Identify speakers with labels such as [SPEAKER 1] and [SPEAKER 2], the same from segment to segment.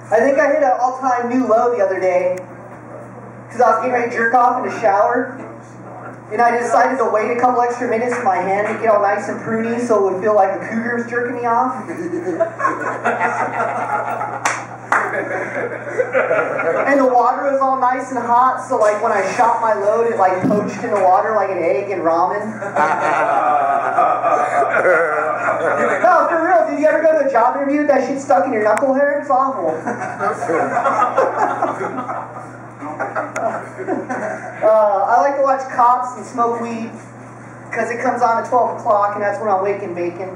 [SPEAKER 1] I think I hit an all-time new low the other day because I was getting ready to jerk off in the shower, and I decided to wait a couple extra minutes for my hand to get all nice and pruny so it would feel like a cougar was jerking me off. And the water was all nice and hot, so like when I shot my load, it like poached in the water like an egg in ramen. No, for real, did you ever go to a job interview with that shit stuck in your knuckle hair? It's awful. I like to watch cops and smoke weed because it comes on at 12 o'clock and that's when I'm waking bacon.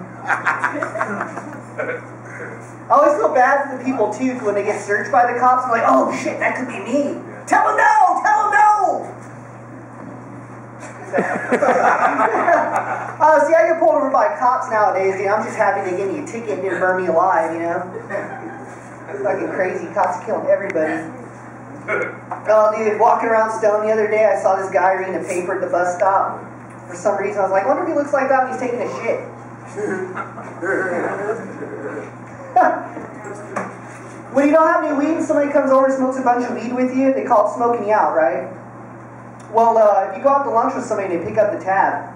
[SPEAKER 1] I always feel bad for the people too when they get searched by the cops. I'm like, oh shit, that could be me. Tell them no! Tell them no! See, I get pulled over by cops nowadays, dude. I'm just happy they give me a ticket and didn't burn me alive, you know? Fucking crazy. Cops are killing everybody. Oh, dude, walking around Stone the other day, I saw this guy reading a paper at the bus stop. For some reason, I was like, I wonder if he looks like that when he's taking a shit. When you don't have any weed and somebody comes over and smokes a bunch of weed with you, they call it smoking you out, right? Well, if you go out to lunch with somebody and they pick up the tab,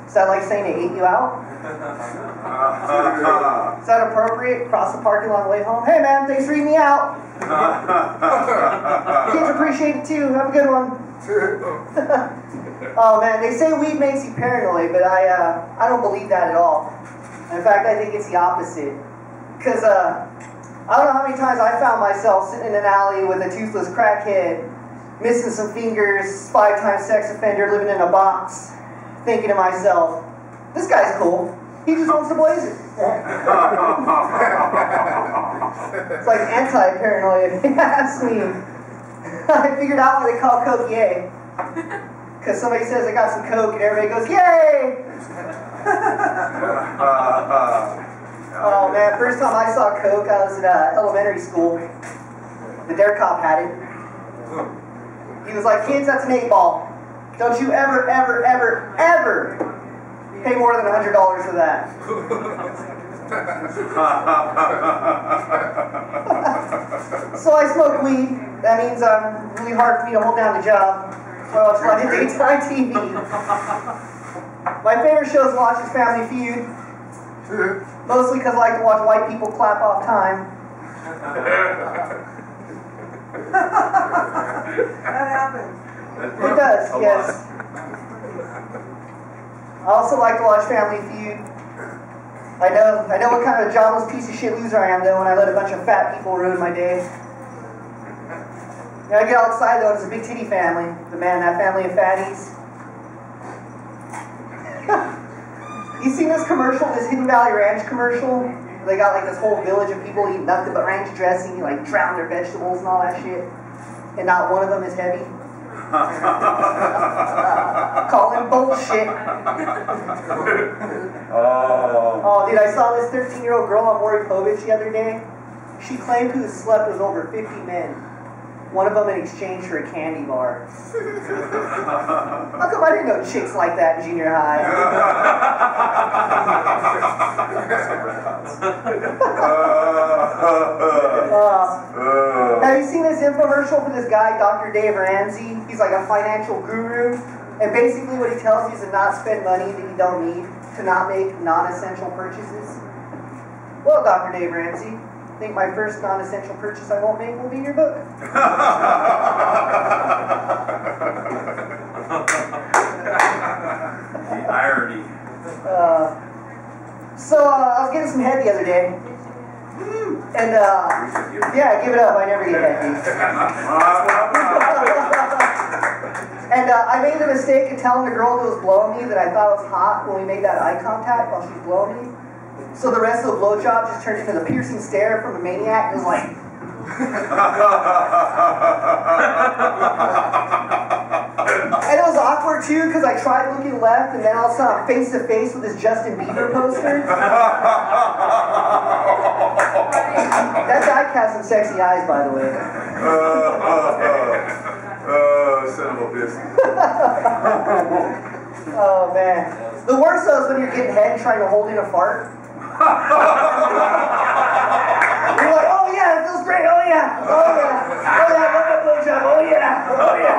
[SPEAKER 1] is that like saying they ate you out? Is that appropriate? Cross the parking lot on the way home? Hey man, thanks for eating me out. Kids appreciate it too. Have a good one. Oh man, they say weed makes you paranoid, but I don't believe that at all. In fact, I think it's the opposite. Because I don't know how many times I found myself sitting in an alley with a toothless crackhead, missing some fingers, 5-time sex offender, living in a box, thinking to myself, this guy's cool. He just wants to blaze it. It's like anti-paranoia, if you ask me. I figured out why they call coke yay. Because somebody says I got some coke and everybody goes, yay! Oh man, first time I saw coke, I was in elementary school. The dare cop had it. He was like, kids, that's an 8-ball. Don't you ever, ever, ever, ever pay more than $100 for that. So I smoke weed. That means really hard for me to hold down the job. So I watch a lot of daytime TV. My favorite show to watch is Family Feud. Mostly because I like to watch white people clap off time.
[SPEAKER 2] That happens.
[SPEAKER 1] It does, yes. I also like to watch Family Feud. I know what kind of jobless piece of shit loser I am though when I let a bunch of fat people ruin my day. I get all excited though, it's a big titty family. But man, that family of fatties. You seen this commercial, this Hidden Valley Ranch commercial? They got like this whole village of people eating nothing but ranch dressing, like drown their vegetables and all that shit. And not one of them is heavy. Call him bullshit. Oh, dude, I saw this 13-year-old girl on Maury Povich the other day. She claimed to have slept with over 50 men. One of them in exchange for a candy bar. How come I didn't know chicks like that in junior high? Have you seen this infomercial for this guy, Dr. Dave Ramsey? He's like a financial guru. And basically what he tells you is to not spend money that you don't need, to not make non-essential purchases. Well, Dr. Dave Ramsey, I think my first non-essential purchase I won't make will be your book.
[SPEAKER 3] The irony.
[SPEAKER 1] So I was getting some head the other day. And yeah, give it up, I never get head. And I made the mistake of telling the girl who was blowing me that I thought it was hot when we made that eye contact while she was blowing me. So the rest of the blowjob just turned into the piercing stare from a maniac. It was like... And it was awkward too because I tried looking left and then all of a sudden I'm face to face with this Justin Bieber poster. That guy has some sexy eyes, by the way.
[SPEAKER 3] Son of a bitch.
[SPEAKER 1] Oh man. The worst though is when you're getting head trying to hold in a fart. You're like, oh yeah, oh yeah, oh yeah, I love that blowjob, oh yeah, oh yeah.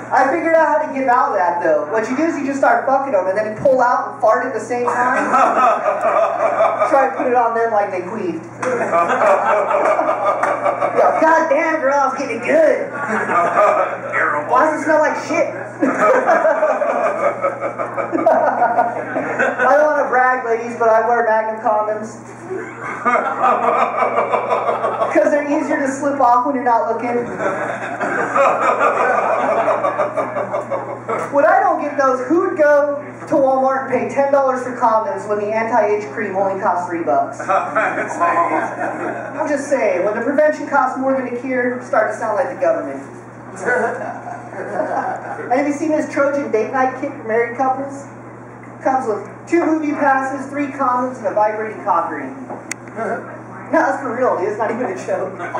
[SPEAKER 1] I figured out how to get out of that though. What you do is you just start fucking them and then you pull out and fart at the same time. Try to put it on them like they queefed. Yo, God damn girl, I was getting good. Why does it smell like shit? I don't want to brag, ladies, but I wear Magnum condoms. Because they're easier to slip off when you're not looking. What I don't get though is who'd go to Walmart and pay $10 for condoms when the anti-itch cream only costs $3. I'm just saying, when the prevention costs more than a cure, it's starting to sound like the government. And have you seen this Trojan date night kit for married couples? Comes with 2 movie passes, 3 condoms, and a vibrating cock ring. No, that's for real, dude. It's not even a joke. And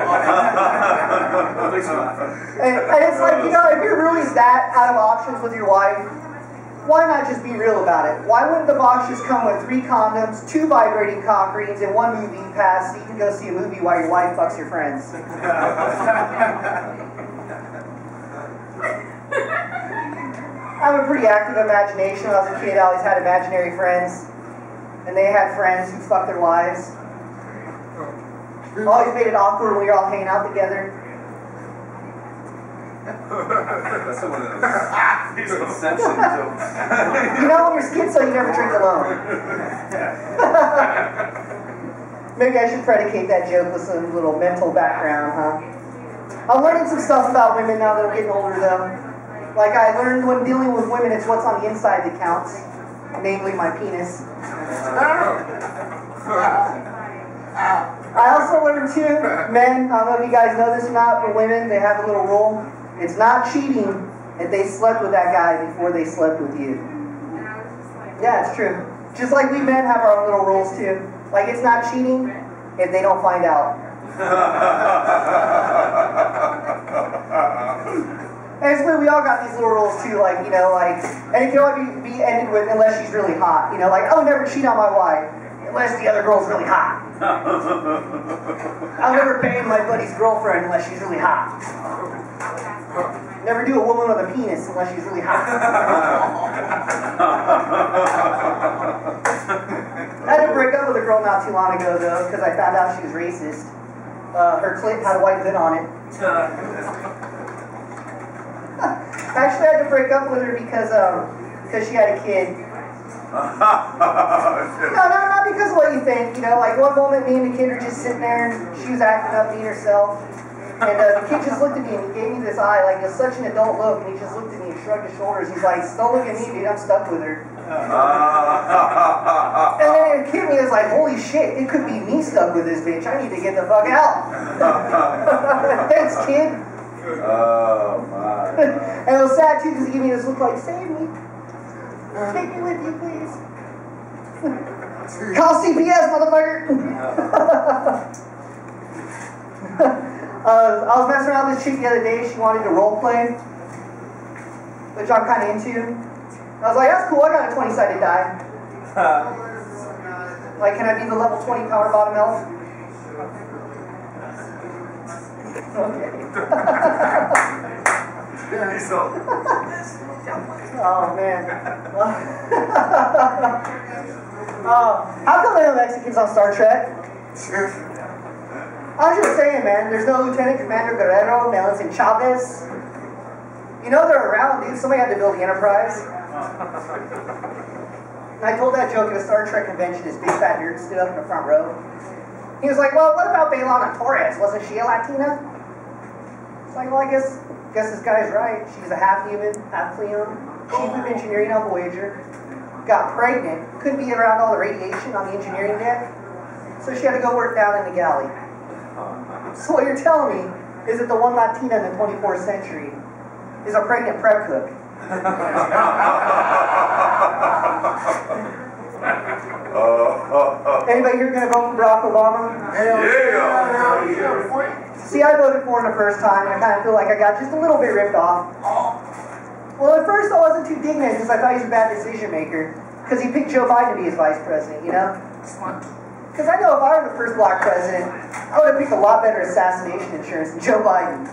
[SPEAKER 1] it's like, you know, if you're really that out of options with your wife, why not just be real about it? Why wouldn't the box just come with 3 condoms, 2 vibrating cock rings, and 1 movie pass so you can go see a movie while your wife fucks your friends? I have a pretty active imagination. When I was a kid, I always had imaginary friends. And they had friends who fucked their wives. Always made it awkward when we were all hanging out together.
[SPEAKER 3] That's one of those insensitive jokes.
[SPEAKER 1] You know, when you're schizo, you never drink alone. Maybe I should predicate that joke with some little mental background, huh? I'm learning some stuff about women now that I'm getting older, though. Like I learned when dealing with women, it's what's on the inside that counts. Namely, my penis. I also learned too, men, I don't know if you guys know this or not, but women, they have a little rule. It's not cheating if they slept with that guy before they slept with you. Yeah, it's true. Just like we men have our own little rules too. Like it's not cheating if they don't find out. And it's weird, we all got these little rules too, like, you know, like, and it can only be ended with unless she's really hot. You know, like, I would never cheat on my wife unless the other girl's really hot. I'll never bang my buddy's girlfriend unless she's really hot. Never do a woman with a penis unless she's really hot. I had to break up with a girl not too long ago, though, because I found out she was racist. Her clit had a white lid on it. Actually, I had to break up with her because she had a kid. No, not because of what you think. You know, like one moment, me and the kid were just sitting there, and she was acting up, being herself. And the kid just looked at me and he gave me this eye, like it's such an adult look, and he just looked at me and shrugged his shoulders. He's like, "Don't look at me, dude. I'm stuck with her." And then it hit me. It's like, holy shit! It could be me stuck with this bitch. I need to get the fuck out. Thanks, kid.
[SPEAKER 3] Oh my.
[SPEAKER 1] And it was sad too because he gave me this look like, "Save me. Take me with you, please. Call CPS, motherfucker." I was messing around with this chick the other day. She wanted to role play, which I'm kind of into. I was like, "That's cool. I got a 20-sided die. Like, can I be the level 20 power bottom elf?" Okay. Oh man. How come there are no Mexicans on Star Trek? I'm just saying, man, there's no Lieutenant Commander Guerrero, Nelson Chavez. You know they're around, dude. Somebody had to build the Enterprise. And I told that joke at a Star Trek convention. This big fat nerd stood up in the front row. He was like, "Well, what about Bailana Torres? Wasn't she a Latina?" It's like, well, I guess this guy's right. She's a half human, half Cleon, chief of engineering on Voyager. Got pregnant, couldn't be around all the radiation on the engineering deck, so she had to go work down in the galley. So what you're telling me is that the one Latina in the 24th century is a pregnant prep cook. Anybody here gonna vote for Barack Obama?
[SPEAKER 3] Yeah.
[SPEAKER 1] See, I voted for him the first time, and I kind of feel like I got just a little bit ripped off. Well, at first I wasn't too dignant because I thought he was a bad decision maker. Because he picked Joe Biden to be his vice president, you know? Because I know if I were the first black president, I would have picked a lot better assassination insurance than Joe Biden.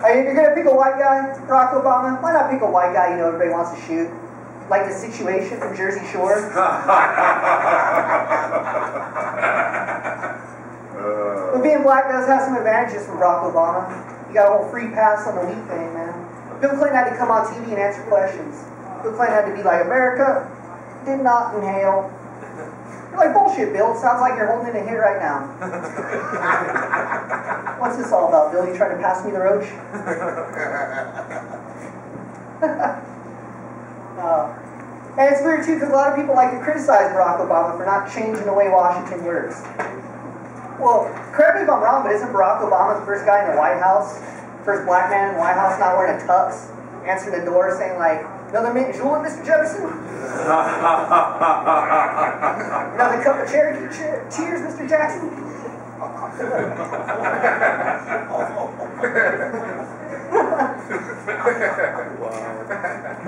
[SPEAKER 1] I mean, if you're going to pick a white guy, Barack Obama, why not pick a white guy you know everybody wants to shoot? Like the Situation from Jersey Shore. But being black does have some advantages for Barack Obama. You got a whole free pass on the weed thing, man. Bill Clinton had to come on TV and answer questions. Bill Clinton had to be like, America did not inhale. You're like, bullshit, Bill. It sounds like you're holding a hit right now. What's this all about, Bill? You trying to pass me the roach? And it's weird, too, because a lot of people like to criticize Barack Obama for not changing the way Washington works. Well, correct me if I'm wrong, but isn't Barack Obama the first guy in the White House, first black man in the White House not wearing a tux, answering the door saying, like, another mint julep, Mr. Jefferson? Another cup of Cherokee cheers, Mr. Jackson?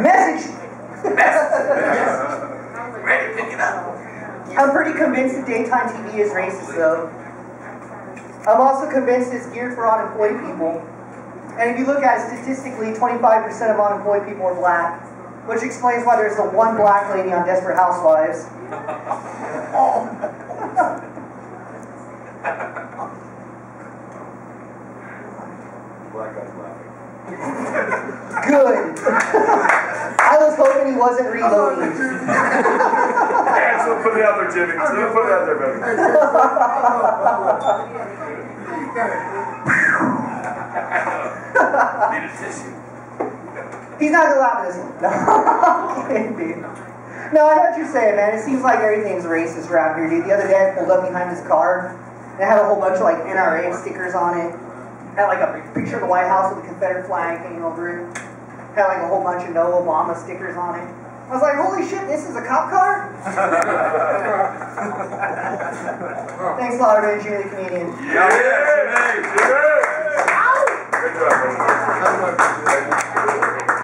[SPEAKER 1] Message!
[SPEAKER 3] Ready, pick it up.
[SPEAKER 1] I'm pretty convinced that daytime TV is racist, though. I'm also convinced it's geared for unemployed people. And if you look at it statistically, 25% of unemployed people are black, which explains why there's the one black lady on Desperate Housewives.
[SPEAKER 3] Black guy's laughing.
[SPEAKER 1] Good. I was hoping he wasn't reloading.
[SPEAKER 3] Yeah, so put it out there, Jimmy. So put it out there, baby. Need a tissue.
[SPEAKER 1] He's not gonna laugh at this one. No, I'm kidding, dude. No, I know what you're saying, man. It seems like everything's racist around here, dude. The other day I pulled up behind this car, and it had a whole bunch of like NRA stickers on it. Had like a picture of the White House with the Confederate flag hanging over it. Had like a whole bunch of No Obama stickers on it. I was like, holy shit, this is a cop car? Thanks a lot, everybody. Jimmy the Comedian.
[SPEAKER 3] Yeah, Jimmy! Good job, buddy.